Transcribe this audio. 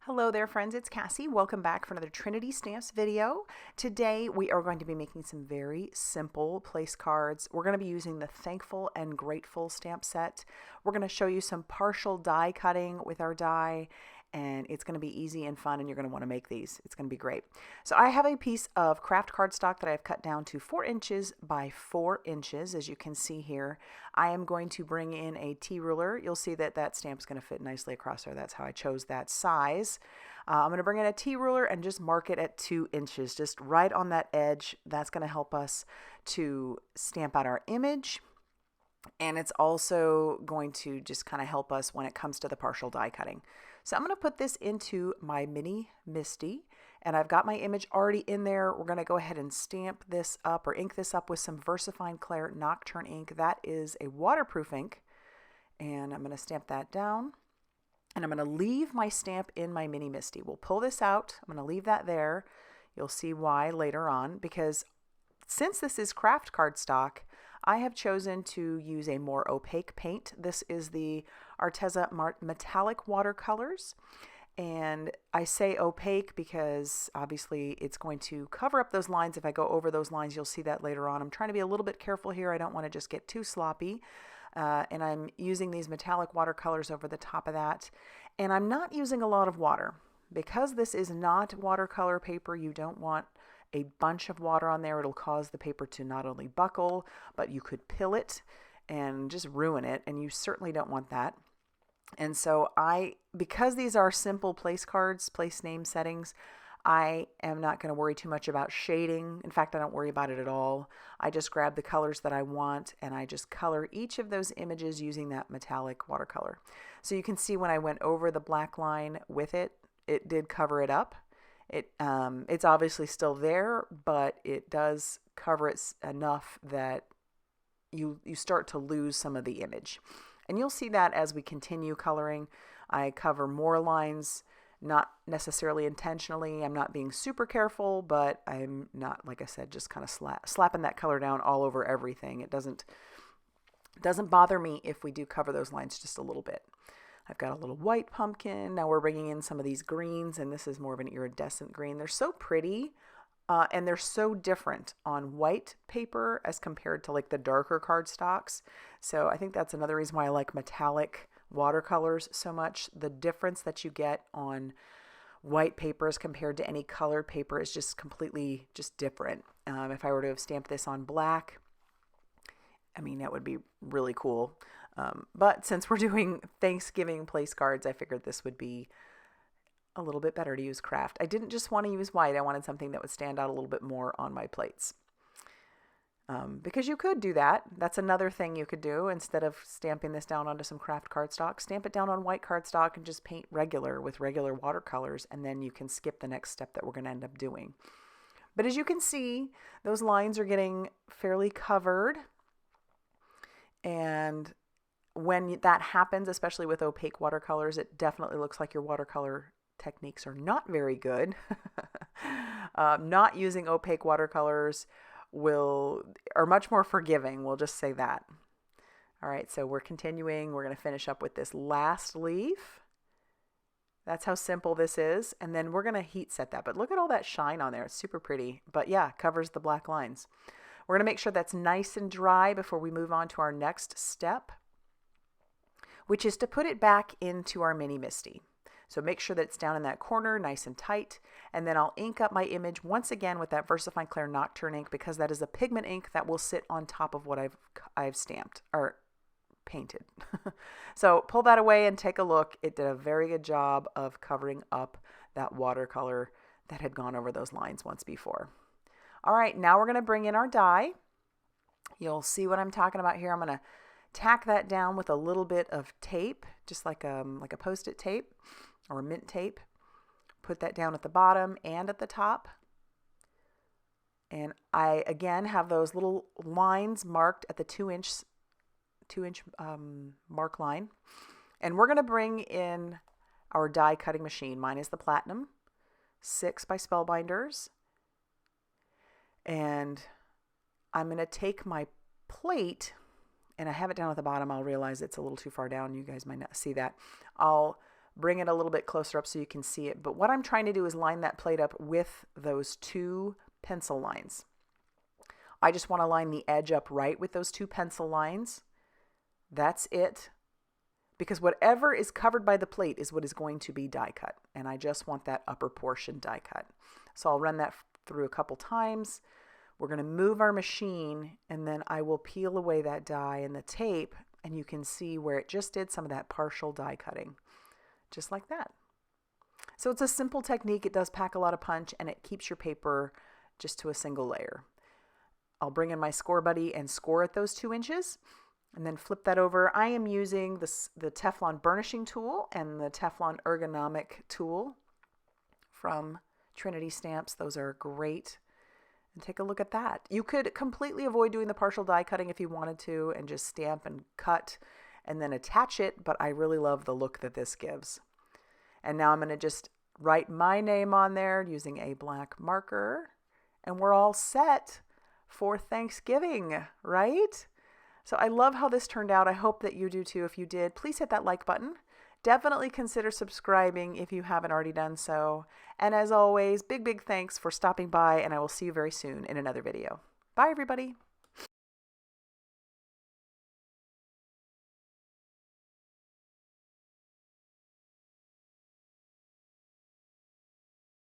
Hello there friends, it's Cassie. Welcome back for another Trinity Stamps video. Today we are going to be making some very simple place cards. We're going to be using the Thankful and Grateful stamp set. We're going to show you some partial die cutting with our die, and it's going to be easy and fun, and you're going to want to make these. It's going to be great. So I have a piece of KRAFT cardstock that I've cut down to 4 inches by 4 inches, as you can see here. I am going to bring in a T-ruler. You'll see that that stamp is going to fit nicely across there. That's how I chose that size. I'm going to bring in a T-ruler and just mark it at 2 inches, just right on that edge. That's going to help us to stamp out our image. And it's also going to just kind of help us when it comes to the partial die cutting. So I'm going to put this into my mini MISTI, and I've got my image already in there. We're going to go ahead and stamp this up or ink this up with some VersaFine Clair Nocturne ink. That is a waterproof ink, and I'm going to stamp that down. And I'm going to leave my stamp in my mini MISTI. We'll pull this out. I'm going to leave that there. You'll see why later on, because since this is KRAFT cardstock, I have chosen to use a more opaque paint. This is the Arteza Metallic Watercolors. And I say opaque because obviously it's going to cover up those lines. If I go over those lines, you'll see that later on. I'm trying to be a little bit careful here. I don't want to just get too sloppy. And I'm using these metallic watercolors over the top of that. And I'm not using a lot of water. Because this is not watercolor paper, you don't want a bunch of water on there. It'll cause the paper to not only buckle, but you could pill it and just ruin it, and you certainly don't want that. And so because these are simple place cards, place name settings, I am not going to worry too much about shading. In fact, I don't worry about it at all. I just grab the colors that I want, and I just color each of those images using that metallic watercolor. So you can see when I went over the black line with it, it did cover it up. It's obviously still there, but it does cover it enough that you start to lose some of the image. And you'll see that as we continue coloring. I cover more lines, not necessarily intentionally. I'm not being super careful, but I'm not, like I said, just kind of slapping that color down all over everything. It doesn't bother me if we do cover those lines just a little bit. I've got a little white pumpkin. Now we're bringing in some of these greens, and this is more of an iridescent green. They're so pretty, and they're so different on white paper as compared to like the darker cardstocks. So I think that's another reason why I like metallic watercolors so much. The difference that you get on white paper as compared to any colored paper is just completely just different. If I were to have stamped this on black, I mean, that would be really cool. But since we're doing Thanksgiving place cards, I figured this would be a little bit better to use KRAFT. I didn't just want to use white. I wanted something that would stand out a little bit more on my plates. Because you could do that. That's another thing you could do. Instead of stamping this down onto some KRAFT cardstock, stamp it down on white cardstock and just paint with regular watercolors, and then you can skip the next step that we're going to end up doing. But as you can see, those lines are getting fairly covered. And when that happens, especially with opaque watercolors, it definitely looks like your watercolor techniques are not very good. Not using opaque watercolors are much more forgiving. We'll just say that. All right, so we're continuing. We're going to finish up with this last leaf. That's how simple this is. And then we're going to heat set that. But look at all that shine on there. It's super pretty. But yeah, covers the black lines. We're going to make sure that's nice and dry before we move on to our next step, which is to put it back into our mini MISTI. So make sure that it's down in that corner, nice and tight, and then I'll ink up my image once again with that VersaFine Clair Nocturne ink, because that is a pigment ink that will sit on top of what I've stamped or painted. So pull that away and take a look. It did a very good job of covering up that watercolor that had gone over those lines once before. All right, now we're going to bring in our die. You'll see what I'm talking about here. I'm going to tack that down with a little bit of tape, just like a Post-it tape or mint tape. Put that down at the bottom and at the top. And I, again, have those little lines marked at the 2-inch mark line. And we're going to bring in our die cutting machine. Mine is the Platinum 6 by Spellbinders. And I'm going to take my plate, and I have it down at the bottom. I'll realize it's a little too far down. You guys might not see that. I'll bring it a little bit closer up so you can see it. But what I'm trying to do is line that plate up with those 2 pencil lines. I just want to line the edge up right with those 2 pencil lines. That's it. Because whatever is covered by the plate is what is going to be die cut. And I just want that upper portion die cut. So I'll run that through a couple times. We're going to move our machine, and then I will peel away that die and the tape, and you can see where it just did some of that partial die cutting. Just like that. So it's a simple technique. It does pack a lot of punch, and it keeps your paper just to a single layer. I'll bring in my Scor-BUDDY and score at those 2 inches, and then flip that over. I am using the Teflon Burnishing tool and the Teflon Ergonomic tool from Trinity Stamps. Those are great. And take a look at that. You could completely avoid doing the partial die cutting if you wanted to and just stamp and cut and then attach it, but I really love the look that this gives. And now I'm going to just write my name on there using a black marker, and we're all set for Thanksgiving, right? So I love how this turned out. I hope that you do too. If you did, please hit that like button. Definitely consider subscribing if you haven't already done so. And as always, big thanks for stopping by, and I will see you very soon in another video. Bye, everybody.